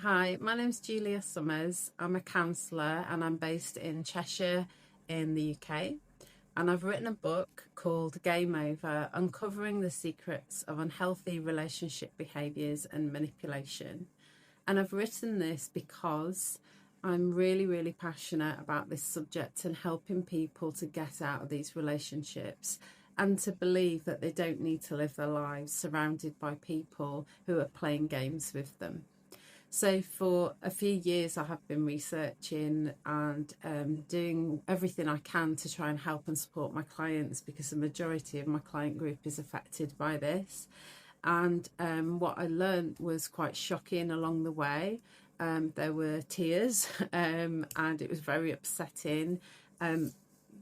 Hi, my name's Julia Summers. I'm a counsellor and I'm based in Cheshire in the UK. And I've written a book called Game Over, Uncovering the Secrets of Unhealthy Relationship Behaviours and Manipulation. And I've written this because I'm really passionate about this subject and helping people to get out of these relationships and to believe that they don't need to live their lives surrounded by people who are playing games with them. So for a few years, I have been researching and doing everything I can to try and help and support my clients, because the majority of my client group is affected by this. And what I learned was quite shocking along the way. There were tears and it was very upsetting.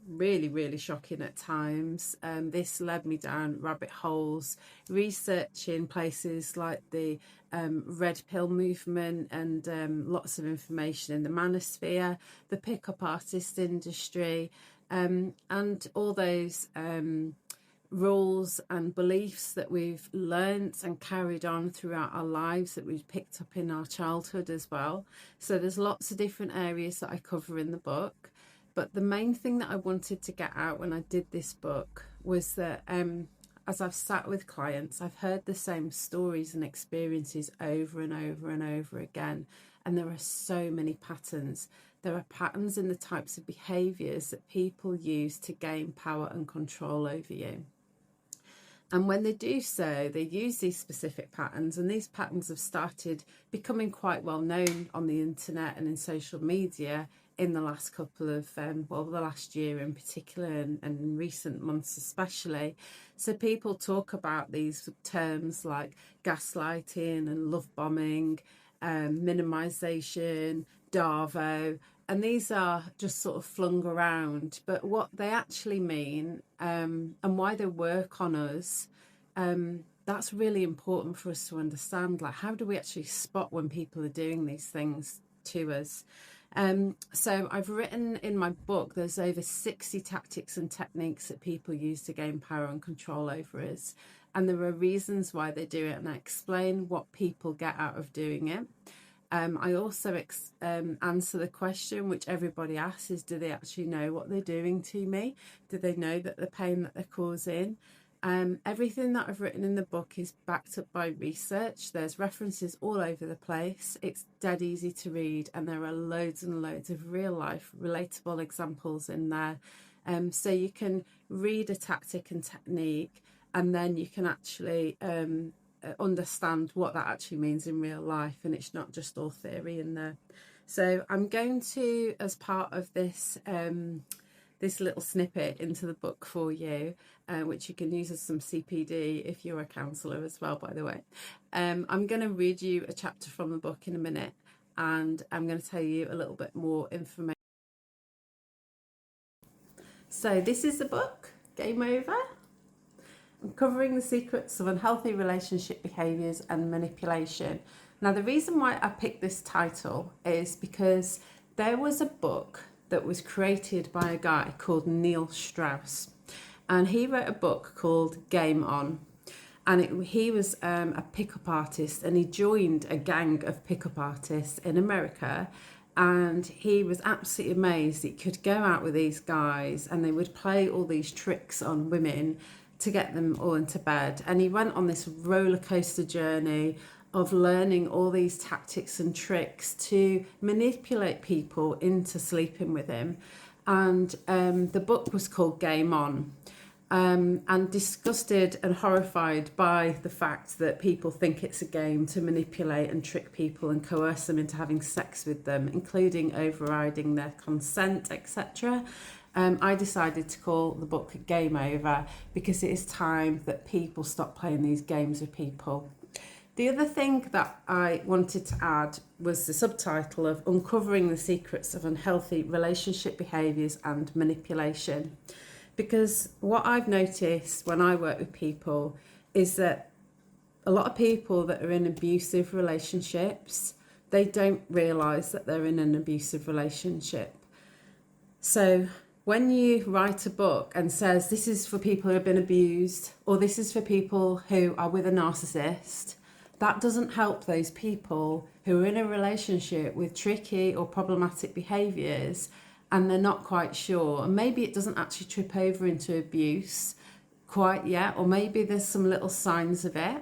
Really shocking at times. This led me down rabbit holes, researching places like the red pill movement and lots of information in the manosphere, the pickup artist industry, and all those rules and beliefs that we've learnt and carried on throughout our lives that we've picked up in our childhood as well. So there's lots of different areas that I cover in the book. But the main thing that I wanted to get out when I did this book was that as I've sat with clients, I've heard the same stories and experiences over and over again. And there are so many patterns. There are patterns in the types of behaviours that people use to gain power and control over you. And when they do so, they use these specific patterns, and these patterns have started becoming quite well known on the internet and in social media in the last couple of, the last year in particular, and in recent months especially. So people talk about these terms like gaslighting and love bombing, minimization, Darvo, and these are just sort of flung around. But what they actually mean and why they work on us, that's really important for us to understand. Like, how do we actually spot when people are doing these things to us? So I've written in my book, there's over 60 tactics and techniques that people use to gain power and control over us. And there are reasons why they do it, and I explain what people get out of doing it. I also answer the question which everybody asks is, do they actually know what they're doing to me? Do they know that the pain that they're causing? Everything that I've written in the book is backed up by research. There's references all over the place. It's dead easy to read, and there are loads and loads of real life relatable examples in there. So you can read a tactic and technique, and then you can actually understand what that actually means in real life, and it's not just all theory in there. So I'm going to, as part of this this little snippet into the book for you, which you can use as some CPD if you're a counsellor as well, by the way. I'm going to read you a chapter from the book in a minute, and I'm going to tell you a little bit more information. So this is the book, Game Over, Uncovering the Secrets of Unhealthy Relationship Behaviours and Manipulation. Now, the reason why I picked this title is because there was a book that was created by a guy called Neil Strauss, and he wrote a book called Game On. And he was a pickup artist, and he joined a gang of pickup artists in America. And he was absolutely amazed. He could go out with these guys and they would play all these tricks on women to get them all into bed. And he went on this roller coaster journey of learning all these tactics and tricks to manipulate people into sleeping with him. And the book was called Game On. And disgusted and horrified by the fact that people think it's a game to manipulate and trick people and coerce them into having sex with them, including overriding their consent, etc. I decided to call the book Game Over because it is time that people stop playing these games with people. The other thing that I wanted to add was the subtitle of Uncovering the Secrets of Unhealthy Relationship Behaviours and Manipulation. Because what I've noticed when I work with people is that a lot of people that are in abusive relationships, they don't realise that they're in an abusive relationship. So when you write a book and says this is for people who have been abused, or this is for people who are with a narcissist, that doesn't help those people who are in a relationship with tricky or problematic behaviours and they're not quite sure. And maybe it doesn't actually trip over into abuse quite yet, or maybe there's some little signs of it.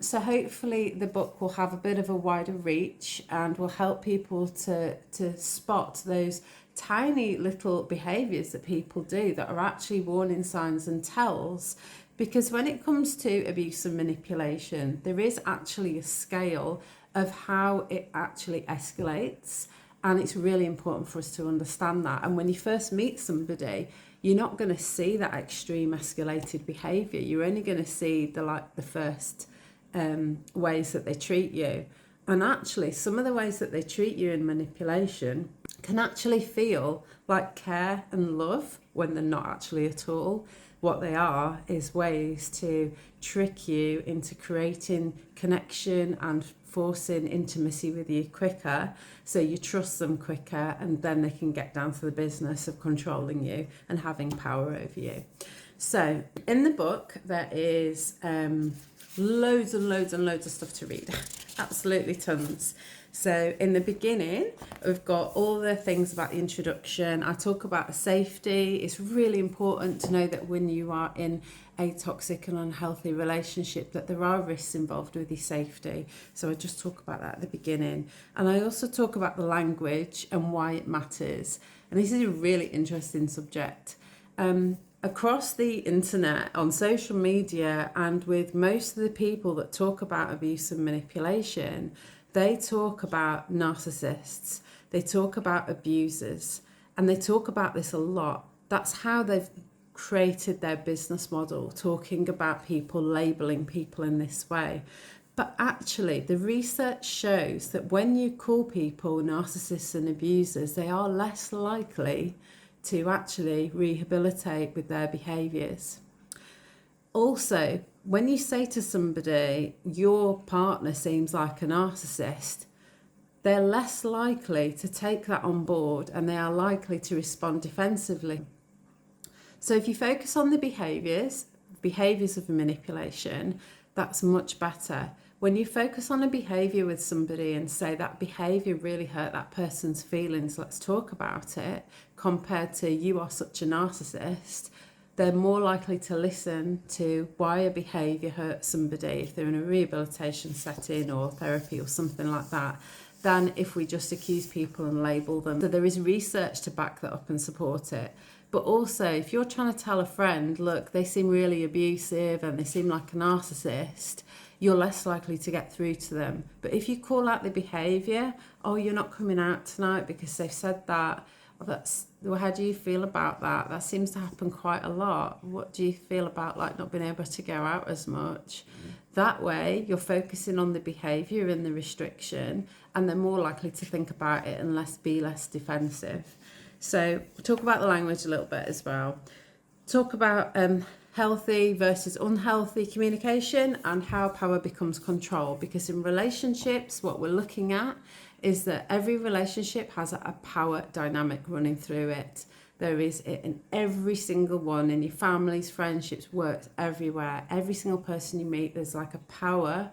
So hopefully the book will have a bit of a wider reach and will help people to spot those tiny little behaviours that people do that are actually warning signs and tells. Because when it comes to abuse and manipulation, there is actually a scale of how it actually escalates. And it's really important for us to understand that. And when you first meet somebody, you're not going to see that extreme escalated behaviour. You're only going to see the first ways that they treat you. And actually, some of the ways that they treat you in manipulation can actually feel like care and love when they're not actually at all. What they are is ways to trick you into creating connection and forcing intimacy with you quicker, so you trust them quicker, and then they can get down to the business of controlling you and having power over you. So in the book there is loads and loads and loads of stuff to read. Absolutely tons. So in the beginning, we've got all the things about the introduction. I talk about safety. It's really important to know that when you are in a toxic and unhealthy relationship, that there are risks involved with your safety. So I just talk about that at the beginning. And I also talk about the language and why it matters. And this is a really interesting subject. Across the internet, on social media, and with most of the people that talk about abuse and manipulation, they talk about narcissists, they talk about abusers, and they talk about this a lot. That's how they've created their business model, talking about people, labelling people in this way. But actually, the research shows that when you call people narcissists and abusers, they are less likely to actually rehabilitate with their behaviours. Also, when you say to somebody, your partner seems like a narcissist, they're less likely to take that on board and they are likely to respond defensively. So if you focus on the behaviours of manipulation, that's much better. When you focus on a behaviour with somebody and say that behaviour really hurt that person's feelings, let's talk about it, compared to you are such a narcissist, they're more likely to listen to why a behaviour hurts somebody if they're in a rehabilitation setting or therapy or something like that, than if we just accuse people and label them. So there is research to back that up and support it. But also, if you're trying to tell a friend, look, they seem really abusive and they seem like a narcissist, you're less likely to get through to them. But if you call out the behaviour, oh, you're not coming out tonight because they've said that, well, how do you feel about that? That seems to happen quite a lot. What do you feel about like not being able to go out as much? That way, you're focusing on the behaviour and the restriction, and they're more likely to think about it and be less defensive. So we'll talk about the language a little bit as well. Talk about healthy versus unhealthy communication and how power becomes control. Because in relationships, what we're looking at is that every relationship has a power dynamic running through it. There is it in every single one, in your families, friendships, works, everywhere. Every single person you meet, there's like a power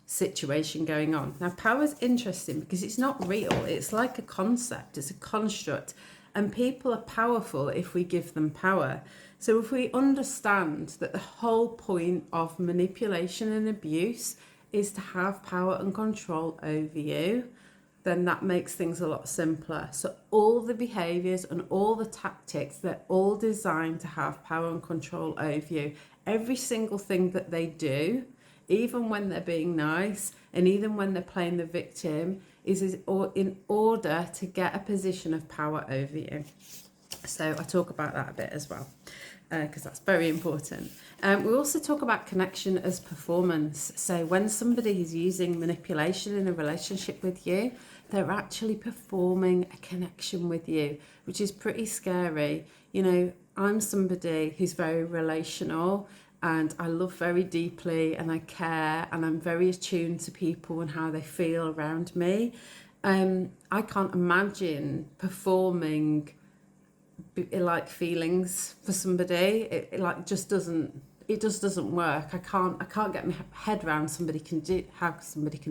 situation going on. Now, power is interesting because it's not real. It's like a concept. It's a construct. And people are powerful if we give them power. So if we understand that the whole point of manipulation and abuse is to have power and control over you, then that makes things a lot simpler. So all the behaviours and all the tactics, they're all designed to have power and control over you. Every single thing that they do, even when they're being nice and even when they're playing the victim, is in order to get a position of power over you. So I talk about that a bit as well, because that's very important. We also talk about connection as performance. So when somebody is using manipulation in a relationship with you, they're actually performing a connection with you, which is pretty scary. You know, I'm somebody who's very relational and I love very deeply and I care and I'm very attuned to people and how they feel around me. I can't imagine performing like feelings for somebody. It like just doesn't it just doesn't work. I can't get my head around how somebody can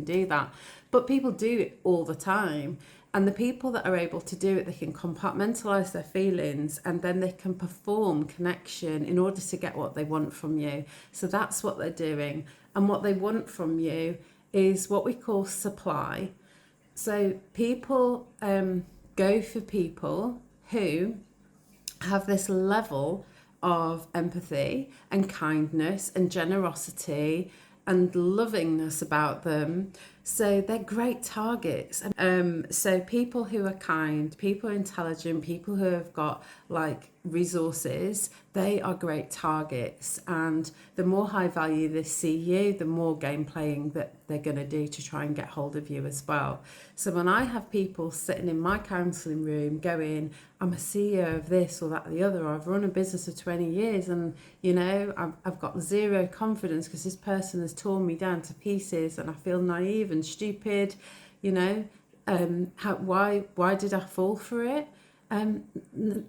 do that. But people do it all the time. And the people that are able to do it, they can compartmentalize their feelings, and then they can perform connection in order to get what they want from you. So that's what they're doing. And what they want from you is what we call supply. So people go for people who have this level of empathy and kindness and generosity and lovingness about them. So they're great targets. So people who are kind, people who are intelligent, people who have got like resources, they are great targets. And the more high value they see you, the more game playing that they're going to do to try and get hold of you as well. So when I have people sitting in my counselling room going, I'm a CEO of this or that or the other, or I've run a business for 20 years and, you know, I've got zero confidence because this person has torn me down to pieces and I feel naive and stupid, you know, why did I fall for it?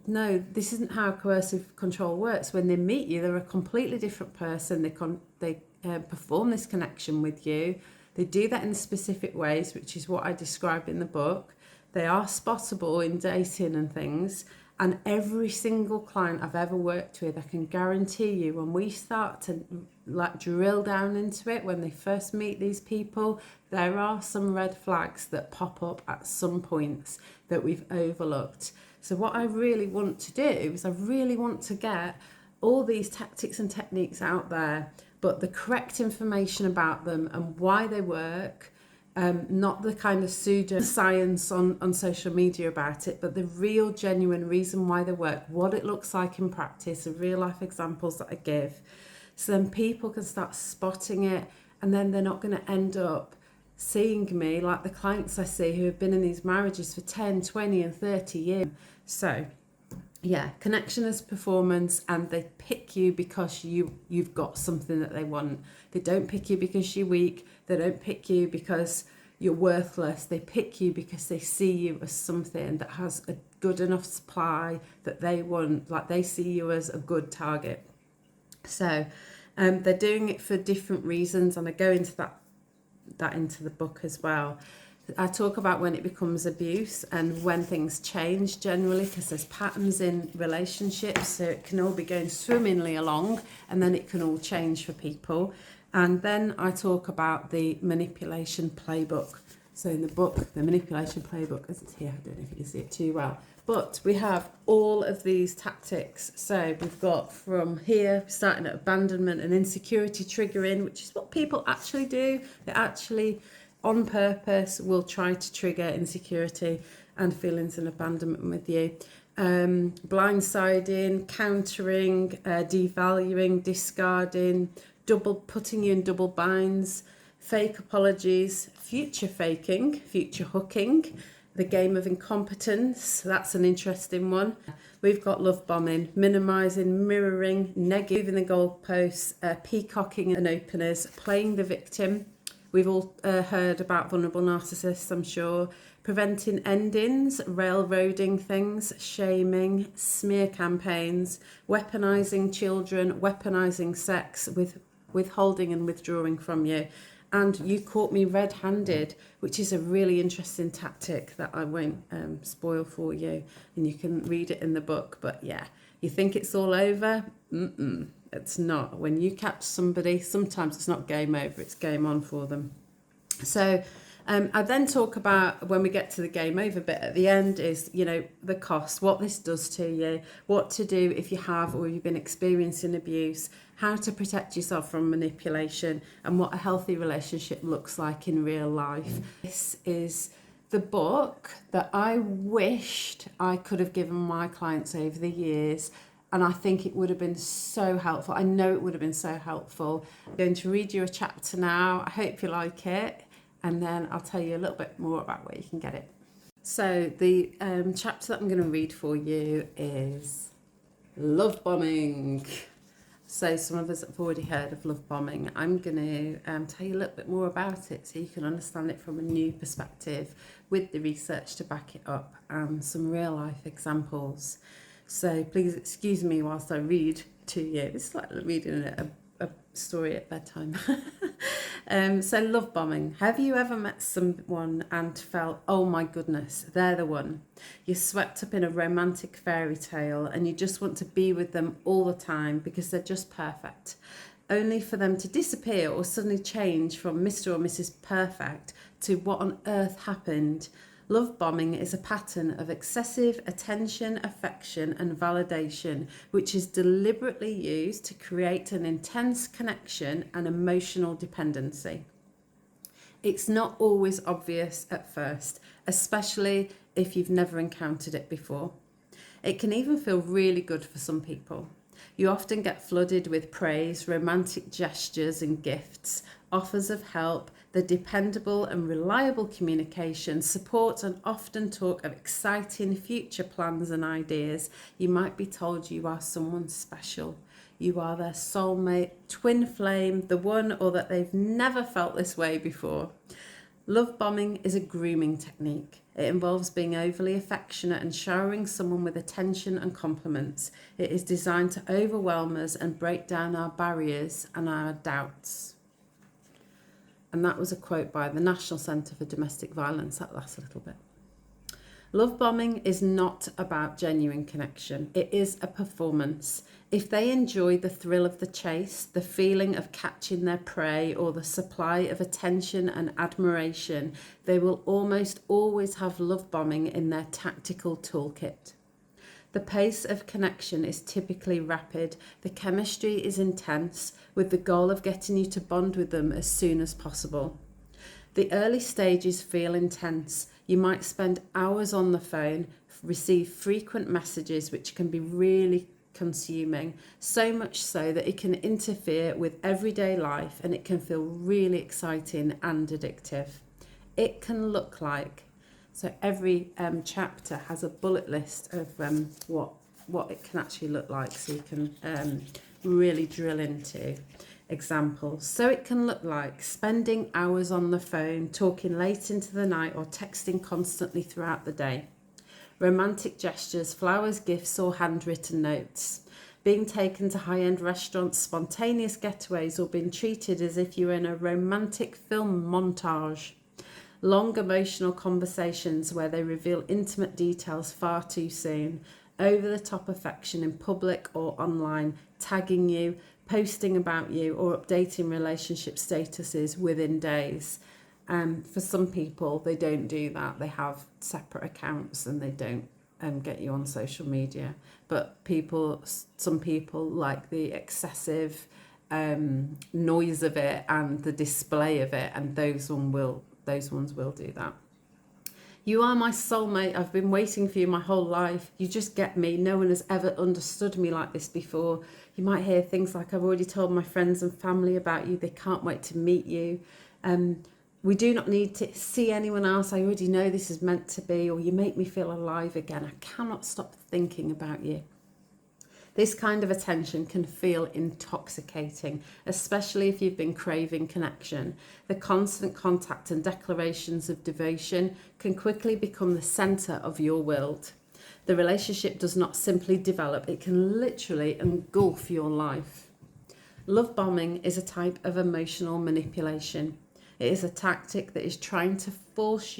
No, this isn't how coercive control works. When they meet you, they're a completely different person. They perform this connection with you. They do that in specific ways, which is what I describe in the book. They are spottable in dating and things. And every single client I've ever worked with, I can guarantee you, when we start to like drill down into it, when they first meet these people, there are some red flags that pop up at some points that we've overlooked. So what I really want to do is I really want to get all these tactics and techniques out there, but the correct information about them and why they work. Not the kind of pseudo science on social media about it, but the real genuine reason why they work, what it looks like in practice, the real life examples that I give. So then people can start spotting it, and then they're not going to end up seeing me like the clients I see who have been in these marriages for 10, 20 and 30 years. So yeah, connection is performance, and they pick you because you've got something that they want. They don't pick you because you're weak. They don't pick you because you're worthless. They pick you because they see you as something that has a good enough supply that they want. Like they see you as a good target. So they're doing it for different reasons, and I go into that into the book as well. I talk about when it becomes abuse and when things change generally, because there's patterns in relationships, so it can all be going swimmingly along and then it can all change for people. And then I talk about the manipulation playbook. So in the book, the manipulation playbook, as it's here, I don't know if you can see it too well, but we have all of these tactics. So we've got from here, starting at abandonment and insecurity triggering, which is what people actually do. They actually on purpose will try to trigger insecurity and feelings and abandonment with you. Blindsiding, countering, devaluing, discarding, putting you in double binds, fake apologies, future faking, future hooking, the game of incompetence, that's an interesting one. We've got love bombing, minimising, mirroring, moving the goalposts, peacocking and openers, playing the victim. We've all heard about vulnerable narcissists, I'm sure. Preventing endings, railroading things, shaming, smear campaigns, weaponising children, weaponising sex, withholding and withdrawing from you. And you caught me red-handed, which is a really interesting tactic that I won't spoil for you. And you can read it in the book. But yeah, you think it's all over? It's not. When you catch somebody, sometimes it's not game over, it's game on for them. So I then talk about, when we get to the game over bit at the end, is, you know, the cost, what this does to you, what to do if you have or you've been experiencing abuse, how to protect yourself from manipulation, and what a healthy relationship looks like in real life. This is the book that I wished I could have given my clients over the years. And I think it would have been so helpful. I know it would have been so helpful. I'm going to read you a chapter now. I hope you like it. And then I'll tell you a little bit more about where you can get it. So the chapter that I'm going to read for you is Love Bombing. So some of us have already heard of love bombing. I'm going to tell you a little bit more about it so you can understand it from a new perspective with the research to back it up and some real life examples. So please excuse me whilst I read to you. It's like reading a story at bedtime. So love bombing. Have you ever met someone and felt, oh my goodness, they're the one? You're swept up in a romantic fairy tale and you just want to be with them all the time because they're just perfect, only for them to disappear or suddenly change from Mr. or Mrs. Perfect to what on earth happened? Love bombing is a pattern of excessive attention, affection, and validation, which is deliberately used to create an intense connection and emotional dependency. It's not always obvious at first, especially if you've never encountered it before. It can even feel really good for some people. You often get flooded with praise, romantic gestures and gifts, offers of help, the dependable and reliable communication, support, and often talk of exciting future plans and ideas. You might be told you are someone special. You are their soulmate, twin flame, the one, or that they've never felt this way before. Love bombing is a grooming technique. It involves being overly affectionate and showering someone with attention and compliments. It is designed to overwhelm us and break down our barriers and our doubts. And that was a quote by the National Centre for Domestic Violence. That lasts a little bit. Love bombing is not about genuine connection. It is a performance. If they enjoy the thrill of the chase, the feeling of catching their prey, or the supply of attention and admiration, they will almost always have love bombing in their tactical toolkit. The pace of connection is typically rapid. The chemistry is intense, with the goal of getting you to bond with them as soon as possible. The early stages feel intense. You might spend hours on the phone, receive frequent messages which can be really consuming, so much so that it can interfere with everyday life and it can feel really exciting and addictive. It can look like, so every chapter has a bullet list of what it can actually look like, so you can really drill into examples. So it can look like spending hours on the phone, talking late into the night, or texting constantly throughout the day. Romantic gestures, flowers, gifts, or handwritten notes. Being taken to high-end restaurants, spontaneous getaways, or being treated as if you're in a romantic film montage. Long emotional conversations where they reveal intimate details far too soon. Over-the-top affection in public or online, tagging you, posting about you, or updating relationship statuses within days. For some people, they don't do that. They have separate accounts and they don't get you on social media. But some people like the excessive noise of it and the display of it, and those ones will do that. You are my soulmate. I've been waiting for you my whole life. You just get me. No one has ever understood me like this before. You might hear things like, I've already told my friends and family about you. They can't wait to meet you. We do not need to see anyone else. I already know this is meant to be. Or you make me feel alive again. I cannot stop thinking about you. This kind of attention can feel intoxicating, especially if you've been craving connection. The constant contact and declarations of devotion can quickly become the centre of your world. The relationship does not simply develop, it can literally engulf your life. Love bombing is a type of emotional manipulation. It is a tactic that is trying to force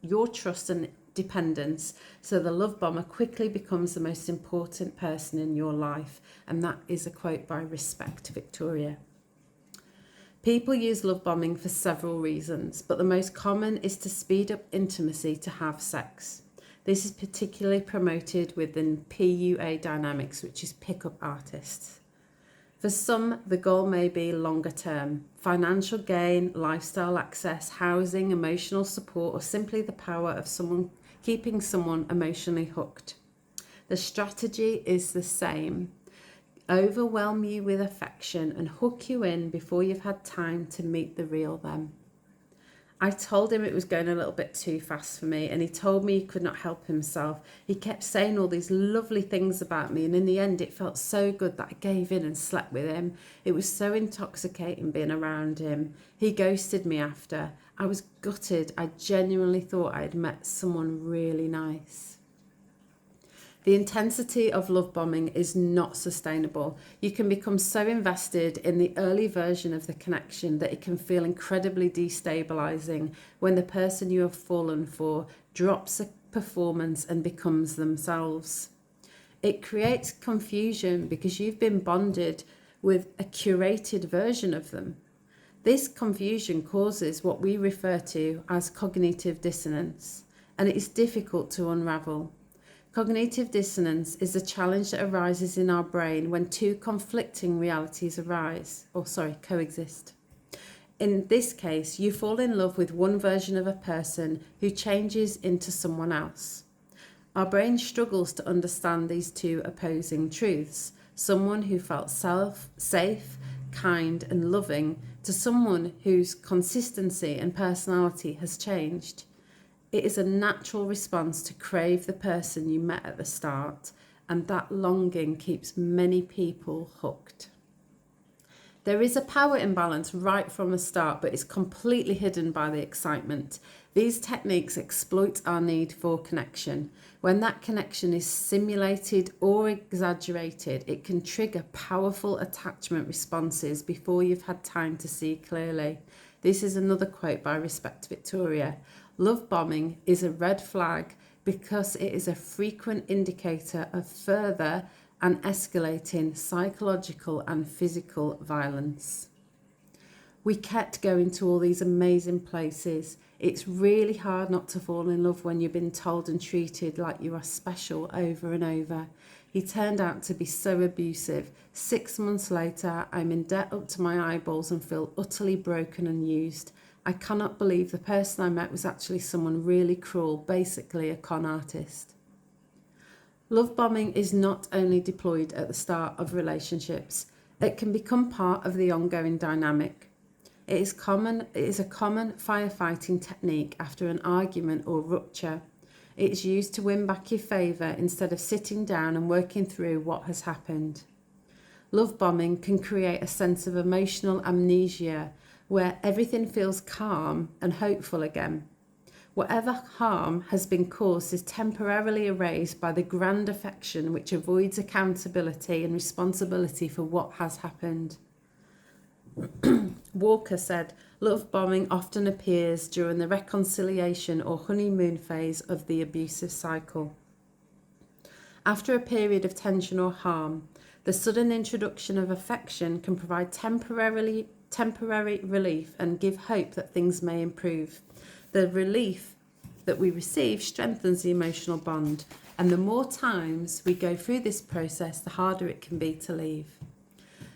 your trust and dependence, so the love bomber quickly becomes the most important person in your life. And that is a quote by Respect Victoria. People use love bombing for several reasons, but the most common is to speed up intimacy to have sex. This is particularly promoted within PUA dynamics, which is pick-up artists. For some, the goal may be longer term: financial gain, lifestyle access, housing, emotional support, or simply the power of keeping someone emotionally hooked. The strategy is the same: overwhelm you with affection and hook you in before you've had time to meet the real them. I told him it was going a little bit too fast for me, and he told me he could not help himself. He kept saying all these lovely things about me, and in the end it felt so good that I gave in and slept with him. It was so intoxicating being around him. He ghosted me after. I was gutted. I genuinely thought I had met someone really nice. The intensity of love bombing is not sustainable. You can become so invested in the early version of the connection that it can feel incredibly destabilizing when the person you have fallen for drops a performance and becomes themselves. It creates confusion because you've been bonded with a curated version of them. This confusion causes what we refer to as cognitive dissonance, and it is difficult to unravel. Cognitive dissonance is a challenge that arises in our brain when two conflicting realities coexist. In this case, you fall in love with one version of a person who changes into someone else. Our brain struggles to understand these two opposing truths. Someone who felt safe, kind, and loving to someone whose consistency and personality has changed. It is a natural response to crave the person you met at the start, and that longing keeps many people hooked. There is a power imbalance right from the start, but it's completely hidden by the excitement. These techniques exploit our need for connection. When that connection is simulated or exaggerated, it can trigger powerful attachment responses before you've had time to see clearly. This is another quote by Respect Victoria. Love bombing is a red flag because it is a frequent indicator of further and escalating psychological and physical violence. We kept going to all these amazing places. It's really hard not to fall in love when you've been told and treated like you are special over and over. He turned out to be so abusive. 6 months later, I'm in debt up to my eyeballs and feel utterly broken and used. I cannot believe the person I met was actually someone really cruel, basically a con artist. Love bombing is not only deployed at the start of relationships, it can become part of the ongoing dynamic. It is a common firefighting technique after an argument or rupture. It is used to win back your favour instead of sitting down and working through what has happened. Love bombing can create a sense of emotional amnesia where everything feels calm and hopeful again. Whatever harm has been caused is temporarily erased by the grand affection which avoids accountability and responsibility for what has happened. Walker said, love bombing often appears during the reconciliation or honeymoon phase of the abusive cycle. After a period of tension or harm, the sudden introduction of affection can provide temporary relief and give hope that things may improve. The relief that we receive strengthens the emotional bond, and the more times we go through this process, the harder it can be to leave.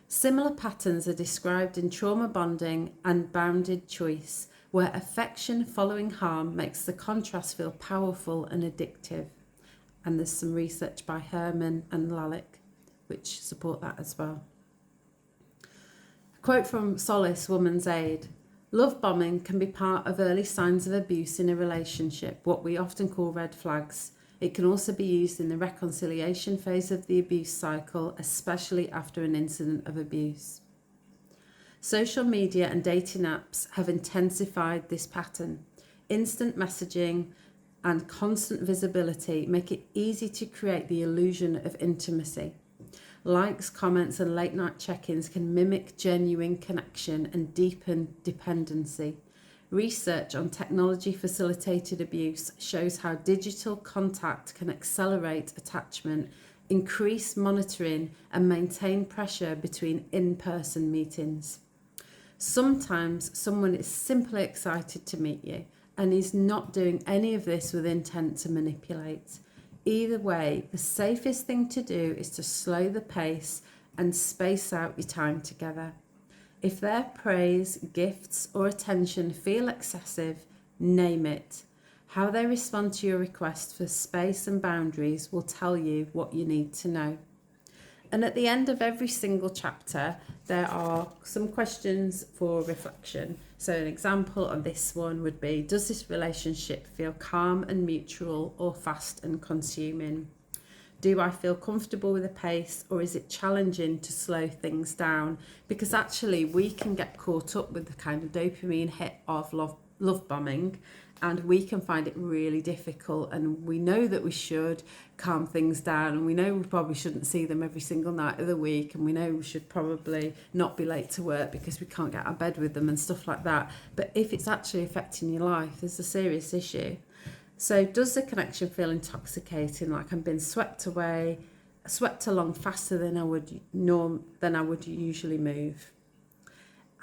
Similar patterns are described in trauma bonding and bounded choice, where affection following harm makes the contrast feel powerful and addictive. And there's some research by Herman and Lalick which support that as well. A quote from Solace Woman's Aid. Love bombing can be part of early signs of abuse in a relationship, what we often call red flags. It can also be used in the reconciliation phase of the abuse cycle, especially after an incident of abuse. Social media and dating apps have intensified this pattern. Instant messaging and constant visibility make it easy to create the illusion of intimacy. Likes, comments, and late-night check-ins can mimic genuine connection and deepen dependency. Research on technology-facilitated abuse shows how digital contact can accelerate attachment, increase monitoring, and maintain pressure between in-person meetings. Sometimes someone is simply excited to meet you and is not doing any of this with intent to manipulate. Either way, the safest thing to do is to slow the pace and space out your time together. If their praise, gifts, or attention feel excessive, name it. How they respond to your request for space and boundaries will tell you what you need to know. And at the end of every single chapter, there are some questions for reflection. So an example of this one would be, does this relationship feel calm and mutual or fast and consuming? Do I feel comfortable with the pace, or is it challenging to slow things down? Because actually we can get caught up with the kind of dopamine hit of love bombing And we can find it really difficult, and we know that we should calm things down, and we know we probably shouldn't see them every single night of the week, and we know we should probably not be late to work because we can't get out of bed with them and stuff like that. But if it's actually affecting your life, there's a serious issue. So does the connection feel intoxicating, like I'm being swept along faster than I would usually move?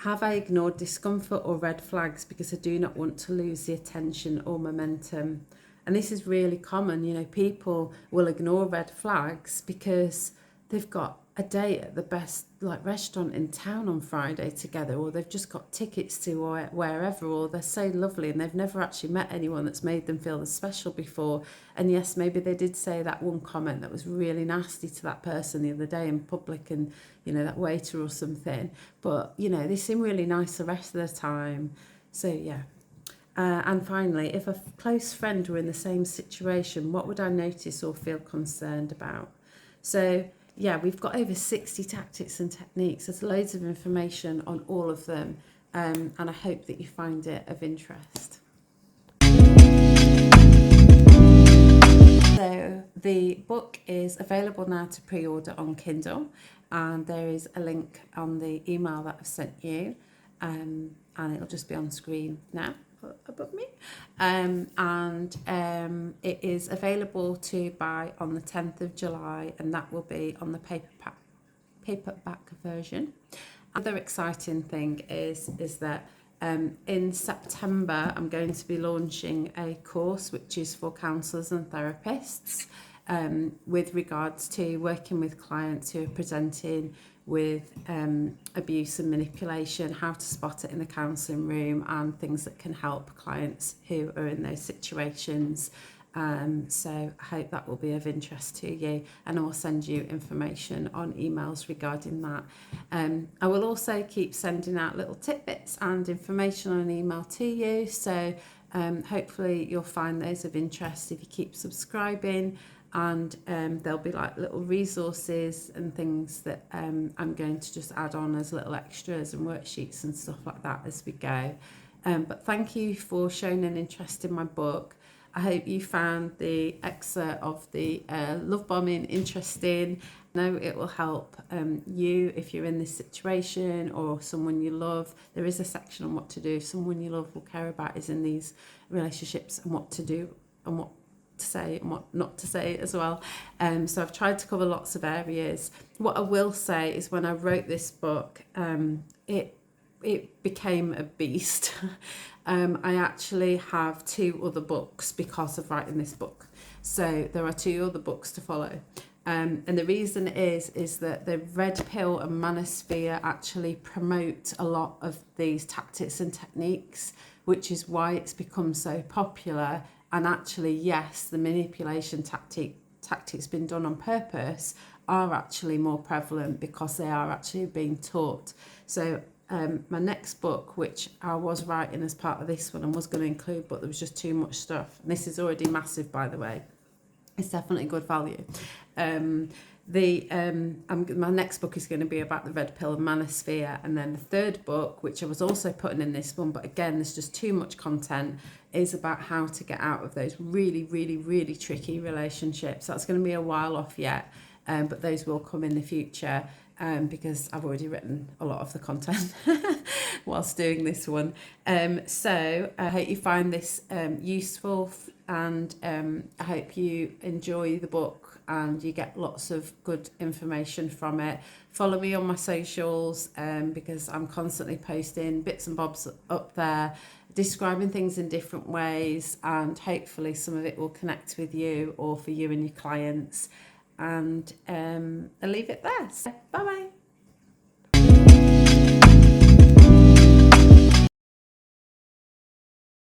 Have I ignored discomfort or red flags because I do not want to lose the attention or momentum? And this is really common. You know, people will ignore red flags because they've got a date at the best restaurant in town on Friday together, or they've just got tickets to wherever, or they're so lovely and they've never actually met anyone that's made them feel as special before. And yes, maybe they did say that one comment that was really nasty to that person the other day in public, and you know, that waiter or something, but you know, they seem really nice the rest of the time. So yeah. And finally, if a close friend were in the same situation, what would I notice or feel concerned about? So yeah, we've got over 60 tactics and techniques. There's loads of information on all of them, and I hope that you find it of interest. So the book is available now to pre-order on Kindle, and there is a link on the email that I've sent you, and it'll just be on screen now above me, it is available to buy on the 10th of July, and that will be on the paperback version. Another exciting thing is that in September I'm going to be launching a course which is for counsellors and therapists, with regards to working with clients who are presenting with abuse and manipulation, how to spot it in the counselling room, and things that can help clients who are in those situations. So I hope that will be of interest to you, and I will send you information on emails regarding that. I will also keep sending out little tidbits and information on an email to you, so hopefully you'll find those of interest if you keep subscribing. And there'll be like little resources and things that I'm going to just add on as little extras and worksheets and stuff like that as we go. But thank you for showing an interest in my book. I hope you found the excerpt of the love bombing interesting. I know it will help you if you're in this situation, or someone you love. There is a section on what to do if someone you love will care about is in these relationships, and what to do and what to say and what not to say as well. So I've tried to cover lots of areas. What I will say is when I wrote this book, it became a beast. I actually have 2 other books because of writing this book. So there are 2 other books to follow. And the reason is that the Red Pill and Manosphere actually promote a lot of these tactics and techniques, which is why it's become so popular. And actually, yes, the manipulation tactics been done on purpose are actually more prevalent because they are actually being taught. So my next book, which I was writing as part of this one and was going to include, but there was just too much stuff. And this is already massive, by the way. It's definitely good value. My next book is going to be about the Red Pill and Manosphere, and then the 3rd book, which I was also putting in this one, but again there's just too much content, is about how to get out of those really, really, really tricky relationships. That's going to be a while off yet, but those will come in the future, because I've already written a lot of the content whilst doing this one. So I hope you find this useful, and I hope you enjoy the book and you get lots of good information from it. Follow me on my socials, because I'm constantly posting bits and bobs up there, describing things in different ways, and hopefully some of it will connect with you or for you and your clients. And I'll leave it there. So, bye bye.